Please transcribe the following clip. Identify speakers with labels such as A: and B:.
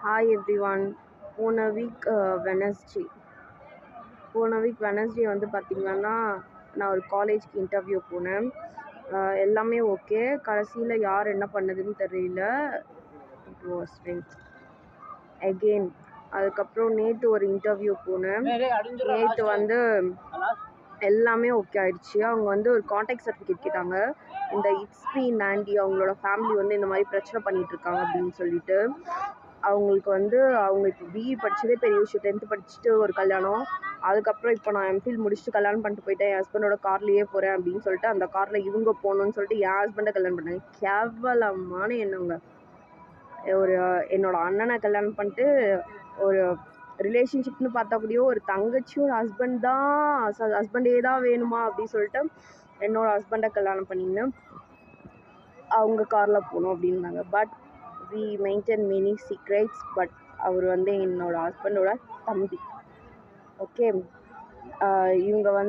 A: Hi everyone. போன week Wednesday வந்து பார்த்திங்கன்னா நான் ஒரு காலேஜ்க்கு இன்டர்வியூ போனேன். எல்லாமே ஓகே. கடைசியில் யார் என்ன பண்ணதுன்னு தெரியல. It was again. அதுக்கப்புறம் நேற்று ஒரு இன்டர்வியூ போனேன். நேற்று வந்து எல்லாமே ஓகே ஆயிடுச்சு. அவங்க வந்து ஒரு கான்டாக்ட் சர்டிஃபிகேட் கேட்டாங்க. இந்த இட்ஸ்பி நாண்டி அவங்களோட ஃபேமிலி வந்து இந்த மாதிரி பிரச்சனை பண்ணிட்டு இருக்காங்க அப்படின்னு சொல்லிட்டு, அவங்களுக்கு வந்து அவங்க இப்போ பிஇ படிச்சதே பெரிய விஷயம். 10th படிச்சுட்டு ஒரு கல்யாணம், அதுக்கப்புறம் இப்போ நான் எம்ஃபில் முடிச்சுட்டு கல்யாணம் பண்ணிட்டு போயிட்டேன், என் ஹஸ்பண்டோட கார்லேயே போகிறேன் அப்படின்னு சொல்லிட்டு அந்த காரில் இவங்க போகணுன்னு சொல்லிட்டு என் ஹஸ்பண்டை கல்யாணம் பண்ணாங்க. கேவலமான எண்ணங்க. என்னோட அண்ணனை கல்யாணம் பண்ணிட்டு ஒரு ரிலேஷன்ஷிப்னு பார்த்தா கூடயோ ஒரு தங்கச்சியும் ஒரு ஹஸ்பண்டே தான் வேணுமா அப்படின்னு சொல்லிட்டு என்னோட ஹஸ்பண்டை கல்யாணம் பண்ணின்னு அவங்க காரில் போகணும் அப்படின்னாங்க. But we maintain many secrets. But அவர் வந்து என்னோட ஹஸ்பண்டோட தம்பி. ஓகே, இவங்க வந்து